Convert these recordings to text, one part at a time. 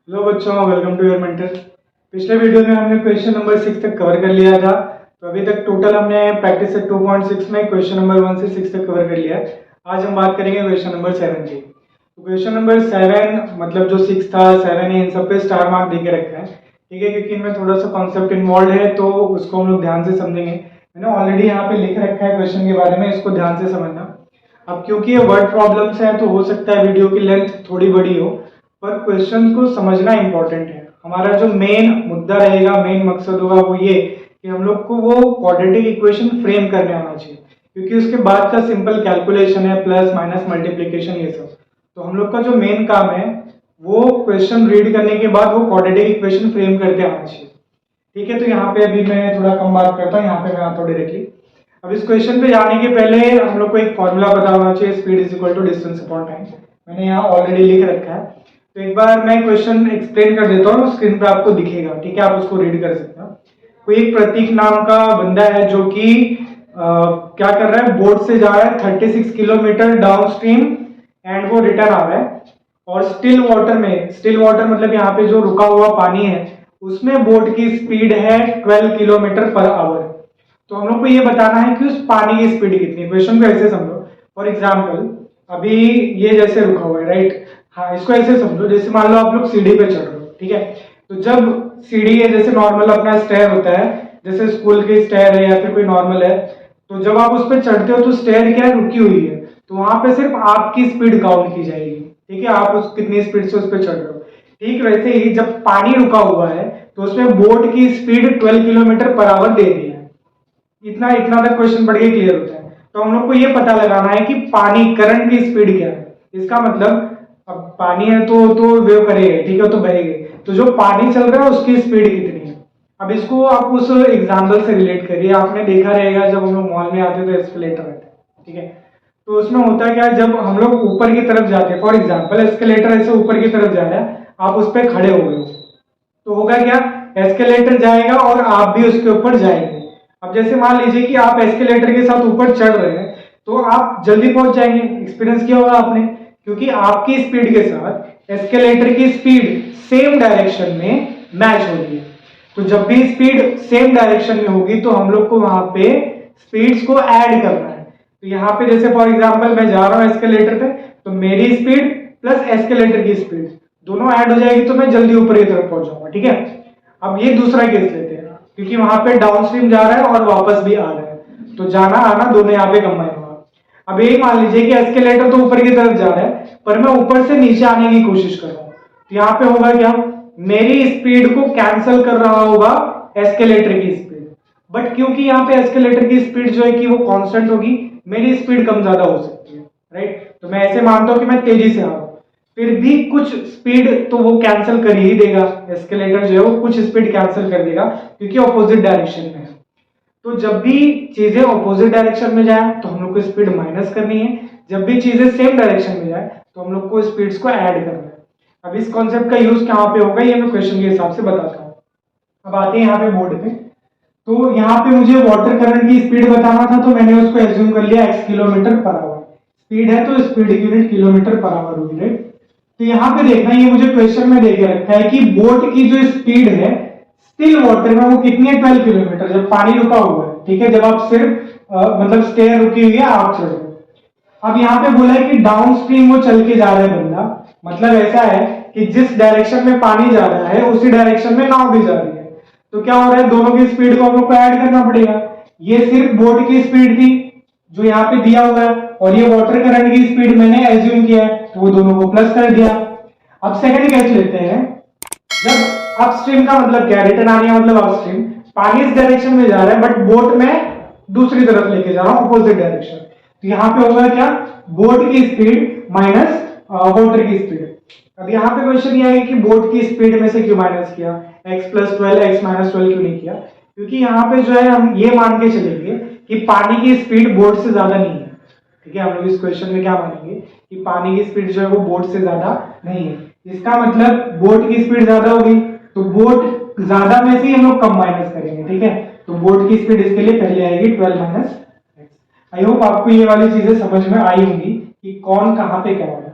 Hello बच्चों, welcome to your mentor. पिछले video में हमने क्वेश्चन नंबर 6 तक कवर कर लिया था। तो अभी तक टोटल हमने प्रैक्टिस सेट 2.6 में क्वेश्चन नंबर 1 से 6 तक कवर कर लिया है। आज हम बात करेंगे क्वेश्चन नंबर 7 की। तो क्वेश्चन नंबर 7 मतलब जो 6 था, 7 है, इन सब पे स्टार मार्क देके रखा है, ठीक है, क्योंकि इनमें थोड़ा सा कॉन्सेप्ट इन्वॉल्व है, तो उसको हम लोग ध्यान से समझेंगे। मैंने ऑलरेडी यहाँ पे लिख रखा है क्वेश्चन के बारे में, इसको ध्यान से समझना। अब क्योंकि ये वर्ड प्रॉब्लम्स हैं, तो हो सकता है वीडियो की लेंथ थोड़ी बड़ी हो, पर क्वेश्चन को समझना इंपॉर्टेंट है। हमारा जो मेन मुद्दा रहेगा, मेन मकसद होगा वो ये कि हम लोग को वो क्वाड्रेटिक इक्वेशन फ्रेम करने आना चाहिए, क्योंकि उसके बाद का सिंपल कैलकुलेशन है, प्लस माइनस मल्टीप्लिकेशन, ये सब। तो हम लोग का जो मेन काम है वो क्वेश्चन रीड करने के बाद वो क्वाड्रेटिक इक्वेशन फ्रेम करके आना चाहिए, ठीक है। तो यहाँ पे अभी मैं थोड़ा कम बात करता हूँ, यहाँ पे मैं आता हूँ डायरेक्टली। अब इस क्वेश्चन पे जाने के पहले हम लोग को एक फॉर्मूला पता होना चाहिए, speed is equal to distance upon time. मैंने यहाँ ऑलरेडी लिख रखा है, तो एक बार मैं क्वेश्चन एक्सप्लेन कर देता हूँ, स्क्रीन पे आपको दिखेगा, ठीक है, आप उसको रीड कर सकते हो। कोई एक प्रतीक नाम का बंदा है जो कि क्या कर रहा है, बोट से जा रहा है 36 किलोमीटर डाउन स्ट्रीम, एंड वो रिटर्न आ रहा है। और स्टिल वाटर में, स्टिल वाटर मतलब यहाँ पे जो रुका हुआ पानी है, उसमें बोट की स्पीड है 12 किलोमीटर पर आवर। तो हम लोग को ये बताना है कि उस पानी की स्पीड कितनी है। क्वेश्चन को ऐसे समझो, फॉर एग्जाम्पल अभी ये जैसे रुका हुआ है, राइट। हाँ, इसको ऐसे समझो, जैसे मान लो आप लोग सीढ़ी पे चढ़ रहे हो, ठीक है। तो जब सीढ़ी है, जैसे नॉर्मल अपना स्टेयर होता है, जैसे स्कूल के स्टेयर है या फिर कोई नॉर्मल है, तो जब आप उस पर चढ़ते हो तो स्टेयर क्या है, रुकी हुई है, तो वहां पे सिर्फ आपकी स्पीड काउंट की जाएगी, ठीक है, आप उस कितनी स्पीड से उस पर चढ़ रहे हो। ठीक वैसे ही जब पानी रुका हुआ है तो उसमें बोट की स्पीड 12 किलोमीटर पर आवर दे दी है। इतना इतना तक क्वेश्चन पढ़ के क्लियर होता है। तो हम लोग को ये पता लगाना है कि पानी करंट की स्पीड क्या है। इसका मतलब अब पानी है तो वेव करेगा, ठीक है, तो बहेगा, तो जो पानी चल रहा है उसकी स्पीड कितनी है। अब इसको आप उस एग्जाम्पल से रिलेट करिए। आपने देखा रहेगा जब हम लोग मॉल में आते तो एस्केलेटर रहता है, ठीक है। तो उसमें होता क्या है, जब हम लोग ऊपर की तरफ जाते हैं, फॉर एग्जाम्पल एस्केलेटर ऐसे ऊपर की तरफ जा रहा है, आप उस पर खड़े हो गए हो, तो होगा क्या, एस्केलेटर जाएगा और आप भी उसके ऊपर जाएंगे। अब जैसे मान लीजिए कि आप एस्केलेटर के साथ ऊपर चढ़ रहे हैं, तो आप जल्दी पहुंच जाएंगे। एक्सपीरियंस किया होगा आपने, क्योंकि आपकी स्पीड के साथ एस्केलेटर की स्पीड सेम डायरेक्शन में मैच हो रही है। तो जब भी स्पीड सेम डायरेक्शन में होगी तो हम लोग को वहां पे स्पीड्स को ऐड करना है। तो यहाँ पे जैसे फॉर एग्जांपल मैं जा रहा हूँ एस्केलेटर पे, तो मेरी स्पीड प्लस एस्केलेटर की स्पीड दोनों ऐड हो जाएगी, तो मैं जल्दी ऊपर की तरफ पहुंच जाऊंगा, ठीक है। अब ये दूसरा केस लेते हैं, क्योंकि वहां पे डाउन स्ट्रीम जा रहा है और वापस भी आ रहा है, तो जाना आना दोनों यहाँ पे कंबाइन होगा। अब ये मान लीजिए कि एस्केलेटर तो ऊपर की तरफ जा रहा है, पर मैं ऊपर से नीचे आने की कोशिश कर रहा हूँ, तो यहाँ पे होगा क्या, मेरी स्पीड को कैंसिल कर रहा होगा एस्केलेटर की स्पीड। बट क्योंकि यहाँ पे एस्केलेटर की स्पीड जो है कि वो कांस्टेंट होगी, मेरी स्पीड कम ज्यादा हो सकती है, राइट। तो मैं ऐसे मानता हूँ कि मैं तेजी से आ रहा हूँ, फिर भी कुछ स्पीड तो वो कैंसिल कर ही देगा, एस्केलेटर जो है वो कुछ स्पीड कैंसिल कर देगा, क्योंकि ऑपोजिट डायरेक्शन में है। तो जब भी चीजें ऑपोजिट डायरेक्शन में जाए तो हम लोग को स्पीड माइनस करनी है, जब भी चीजें सेम डायरेक्शन में जाए तो हम लोग को स्पीड्स को ऐड करना है। अब इस कॉन्सेप्ट का यूज कहाँ पे होगा ये मैं क्वेश्चन के हिसाब से बताता हूँ। अब आते हैं यहाँ पे बोर्ड पे। तो यहाँ पे मुझे वाटर करंट की स्पीड बताना था, तो मैंने उसको एज्यूम कर लिया x kilometre per our. Speed है तो स्पीड की यूनिट किलोमीटर पर आवर होगी, राइट। तो यहाँ पे देखना, ये मुझे क्वेश्चन में देके रखा है कि बोट की जो स्पीड है स्टिल वाटर में वो कितनी है, 12 किलोमीटर, जब पानी रुका हुआ है, ठीक है, जब आप सिर्फ मतलब स्टेयर रुकी हुई है, आप चढ़ रहे हो। अब यहाँ पे बोला है कि डाउन स्ट्रीम वो चल के जा रहा है बंदा, मतलब ऐसा है कि जिस डायरेक्शन में पानी जा रहा है उसी डायरेक्शन में नाव भी जा रही है। तो क्या हो रहा है, दोनों की स्पीड को हम लोग को ऐड करना पड़ेगा। ये सिर्फ बोट की स्पीड थी जो यहाँ पे दिया हुआ है, और ये वाटर करंट की स्पीड मैंने एज्यूम किया है, तो वो दोनों को प्लस कर दिया। अब सेकंड केस लेते हैं। जब अपस्ट्रीम का मतलब क्या, रिटर्न आने का मतलब अपस्ट्रीम, पानी इस डायरेक्शन में जा रहा है बट बोट में दूसरी तरफ लेके जा रहा हूं, अपोजिट डायरेक्शन। तो यहाँ पे होगा क्या, बोट की स्पीड माइनस वाटर की स्पीड। अब यहाँ पे क्वेश्चन ये है कि बोट की स्पीड में से क्यों माइनस किया, x प्लस 12 x माइनस 12 क्यों नहीं किया, क्योंकि यहाँ पे जो है हम ये मान के चलेंगे कि पानी की स्पीड बोट से ज्यादा नहीं है, ठीक है। हम लोग इस क्वेश्चन में क्या मानेंगे कि पानी की स्पीड जो है वो बोट से ज्यादा नहीं है। इसका मतलब बोट की स्पीड ज्यादा होगी, तो बोट ज्यादा में से ही हम लोग कम माइनस करेंगे, ठीक है। तो बोट की स्पीड इसके लिए पहले आएगी 12 माइनस x। आई होप आपको ये वाली चीजें समझ में आई होंगी कि कौन कहाँ पे क्या होगा।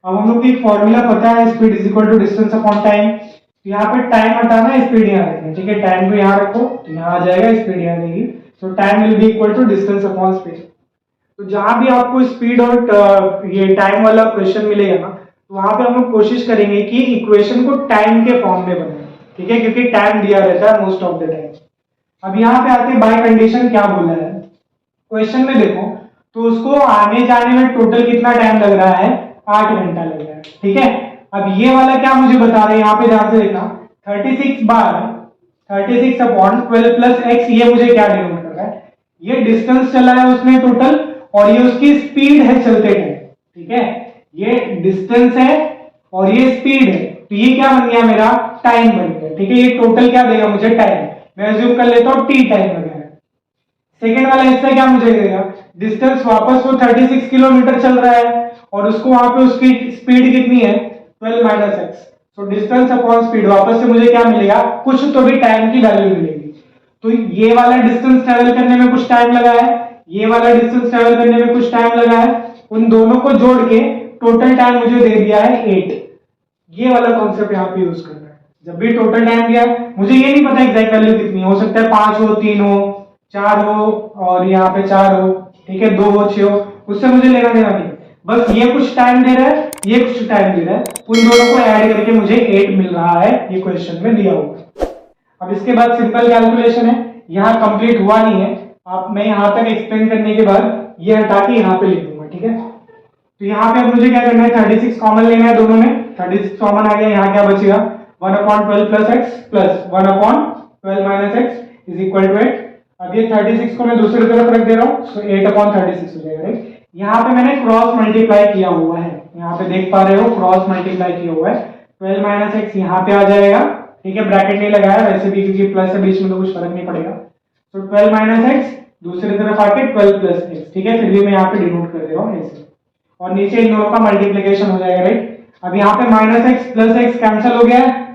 अब हम लोग को एक फॉर्मूला पता है, speed is equal to distance upon time. तो यहाँ पे टाइम हटाना, स्पीड यहाँ रखना, ठीक है। टाइम को यहाँ रखो तो यहाँ आ जाएगा, स्पीड यहाँ रहेगी। तो time will be equal to distance upon speed. तो जहां भी आपको स्पीड और ये टाइम वाला क्वेश्चन मिलेगा ना, तो वहां पे हम लोग कोशिश करेंगे कि इक्वेशन को टाइम के फॉर्म में बनाए, ठीक है, क्योंकि टाइम दिया रहता है मोस्ट ऑफ द टाइम। अब यहाँ पे आते हैं बाय कंडीशन क्या बोला है क्वेश्चन में, देखो तो उसको आने जाने में टोटल कितना टाइम लग रहा है, 8 घंटा लग रहा है, ठीक है। अब ये वाला क्या मुझे बता रहे हैं, यहाँ पे ध्यान से देखना, 36 अपॉन 12 प्लस एक्स, ये मुझे क्या डिनोट कर रहा है, ये डिस्टेंस चला है उसने टोटल, और ये उसकी स्पीड है चलते टाइम, ठीक है। ये डिस्टेंस है और ये स्पीड है, तो ये क्या बन गया मेरा, टाइम बन गया, ठीक है। ये टोटल क्या देगा मुझे, टाइम। मैं अज्यूम कर लेता हूँ टी टाइम वगैरह। सेकेंड वाला हिस्सा क्या मुझे देगा, डिस्टेंस वापस वो 36 किलोमीटर चल रहा है और उसको वहां पे उसकी स्पीड कितनी है, 12 माइनस एक्स। तो डिस्टेंस अपॉन स्पीड, वापस से मुझे क्या मिलेगा, कुछ तो भी टाइम की वैल्यू मिलेगी। तो ये वाला डिस्टेंस ट्रेवल करने में कुछ टाइम लगा है, ये वाला डिस्टेंस ट्रेवल करने में कुछ टाइम लगा है, उन दोनों को जोड़ के टोटल टाइम मुझे दे दिया है 8। ये वाला कॉन्सेप्ट यहाँ पे यूज करना है। जब भी टोटल टाइम दिया है, मुझे ये नहीं पता एग्जैक्ट वैल्यू कितनी हो सकता है, 5 हो, 3 हो, 4 हो, और यहाँ पे 4 हो, ठीक है, 2 हो, 6 हो, उससे मुझे लेना देना नहीं। बस ये कुछ टाइम दे रहा है, ये कुछ टाइम दे रहा है, उन दोनों को ऐड करके मुझे 8 मिल रहा है, ये क्वेश्चन में दिया हुआ। अब इसके बाद सिंपल कैलकुलेशन है, यहाँ कंप्लीट हुआ नहीं है, आप मैं यहाँ तक एक्सप्लेन करने के बाद ये हटा के यहाँ पे लिख दूंगा, ठीक है। तो यहाँ पे अब मुझे क्या करना है, 36 कॉमन लेना है दोनों में, 36 कॉमन आ गया, यहाँ क्या बचेगा, 1/12 plus X plus 1/12 minus X is equal to 8। अब ये 36 को मैं दूसरी तरफ रख दे रहा हूँ, तो 8/36 हो जाएगा, राइट। यहाँ पे मैंने क्रॉस मल्टीप्लाई किया हुआ है, यहाँ पे देख पा रहे हो क्रॉस मल्टीप्लाई किया हुआ है, 12 माइनस एक्स यहाँ पे आ जाएगा, ठीक है, ब्रैकेट नहीं लगाया वैसे भी क्योंकि प्लस के बीच में तो कुछ फर्क नहीं पड़ेगा। तो 12 माइनस एक्स दूसरी तरफ आके 12 प्लस एक्स, ठीक है, फिर भी मैं यहाँ पे डिनोट कर दे रहा हूँ ऐसे, और नीचे इन दोनों का मल्टीप्लिकेशन हो जाएगा, राइट। अब यहाँ पे minus x plus x cancel हो गया है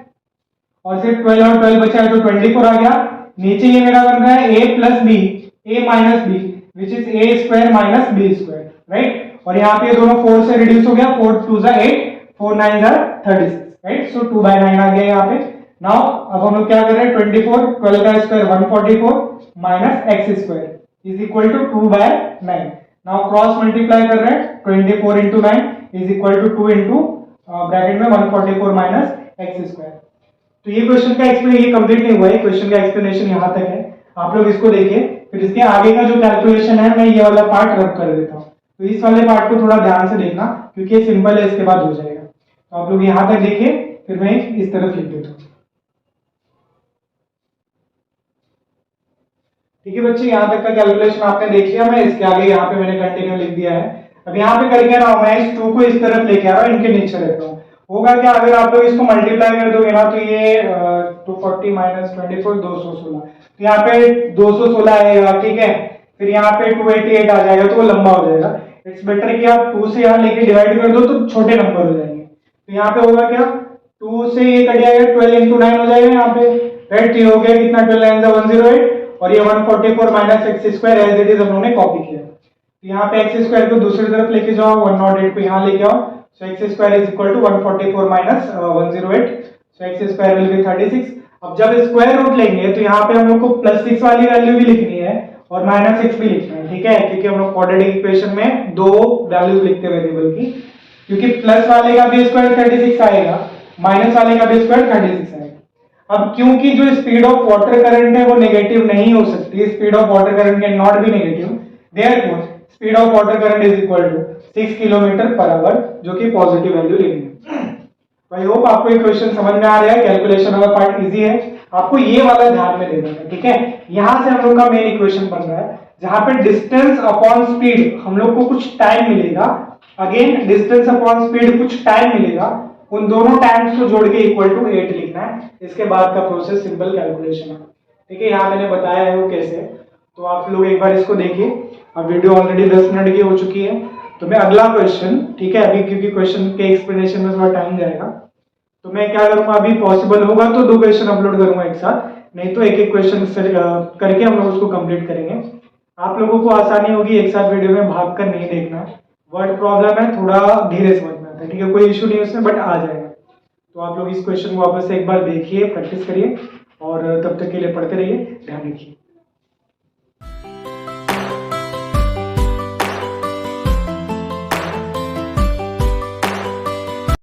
और सिर्फ 12 और 12 बचा है, तो 24 आ गया। नीचे ये मेरा बन रहा है a plus B, a minus B which is a square minus B square, right. और यहाँ पे दोनों 4 से रिड्यूस हो गया, 4 2 जा 8, 4 9 जा 36, राइट। सो 2/9 आ गया यहाँ पे। नाउ अब हम लोग क्या कर रहे हैं, 24, 12 का square 144 minus X square is equal to 2/9। Now cross multiply कर रहे हैं, 24 into 9 is equal to 2 into bracket में 144 माइनस एक्स स्क्वायर। तो ये क्वेश्चन का ये कंप्लीट नहीं हुआ है, क्वेश्चन का एक्सप्लेनेशन यहाँ तक है, आप लोग इसको देखिए। फिर इसके आगे का जो कैलकुलेशन है मैं ये वाला पार्ट रब कर देता हूँ, तो इस वाले पार्ट को थोड़ा ध्यान से देखना क्योंकि ये सिंपल है, इसके बाद हो जाएगा। तो आप लोग यहाँ तक देखिए, फिर मैं इस तरफ लिख देता हूँ, ठीक है बच्चे। यहाँ तक का कैलकुलेशन आपने देख लिया, मैं इसके आगे यहाँ पे मैंने कंटिन्यू लिख दिया है। अब यहाँ पे करके ना मैं इस 2 को इस तरफ लेके आ रहा हूँ, इनके नीचे रखता हूँ। होगा क्या, अगर आप लोग इसको मल्टीप्लाई कर दोगे ना, तो ये 240 माइनस 24 216, तो यहाँ पे 216 आएगा, ठीक है। फिर यहाँ पे 288 आ जाएगा, तो वो लंबा हो जाएगा। इट्स बेटर कि आप 2 से यहाँ लेके डिवाइड कर दो तो छोटे नंबर हो जाएंगे। तो यहाँ पे होगा क्या, 2 से ये कट जाएगा, 12 इंटू 9 हो जाएगा यहाँ पे, राइट। ये हो गया कितना, 12 9 108, और ये 144 minus X square as it is हम लोगों ने कॉपी किया। तो यहाँ पे एक्स स्क्वायर को दूसरी तरफ लेके जाओ, 108 को यहाँ लेके आओ, so x square is equal to 144 minus 108, so x square will be 36। अब जब स्क्वायर रूट लेंगे तो यहाँ पे हम लोग को +6 वाली वैल्यू भी लिखनी है और -6 भी लिखना है, ठीक है, क्योंकि हम लोग क्वाड्रेटिक इक्वेशन में 2 वैल्यूज लिखते हैं वेरिएबल की, क्योंकि प्लस वाले का भी स्क्वायर 36 आएगा, माइनस वाले का भी स्क्वायर 36 आएगा। अब क्योंकि जो स्पीड ऑफ वाटर करंट है वो नेगेटिव नहीं हो सकती, speed of water current can not be negative, therefore speed of water current is equal to 6 kilometre per hour, जो कि पॉजिटिव वैल्यू लेनी है। आई होप आपको ये क्वेश्चन समझ में आ रहा है, कैलकुलेशन वाला पार्ट इजी है, आपको ये वाला ध्यान में देना है, ठीक है। यहां से हम लोग का मेन इक्वेशन बन रहा है, जहां पे डिस्टेंस अपॉन स्पीड हम लोग को कुछ टाइम मिलेगा, अगेन डिस्टेंस अपॉन स्पीड कुछ टाइम मिलेगा, उन दोनों टाइम्स को जोड़ के इक्वल टू 8 लिखना है। इसके बाद का प्रोसेस सिंपल कैलकुलेशन है, ठीक है। यहाँ मैंने बताया है वो कैसे, तो आप लोग एक बार इसको देखिए। अब वीडियो ऑलरेडी 10 मिनट की हो चुकी है, तो मैं अगला क्वेश्चन, ठीक है, अभी क्योंकि क्वेश्चन के एक्सप्लेनेशन में थोड़ा टाइम जाएगा, तो मैं क्या करूंगा, अभी पॉसिबल होगा तो 2 क्वेश्चन अपलोड करूंगा एक साथ, नहीं तो एक एक क्वेश्चन करके हम लोग उसको कंप्लीट करेंगे। आप लोगों को आसानी होगी, एक साथ वीडियो में भाग कर नहीं देखना, वर्ड प्रॉब्लम है, थोड़ा धीरे समझना। आता है, ठीक है, कोई इशू नहीं है उसमें, बट आ जाएगा। तो आप लोग इस क्वेश्चन को वापस से एक बार देखिए, प्रैक्टिस करिए, और तब तक के लिए पढ़ते रहिए, ध्यान रखिए।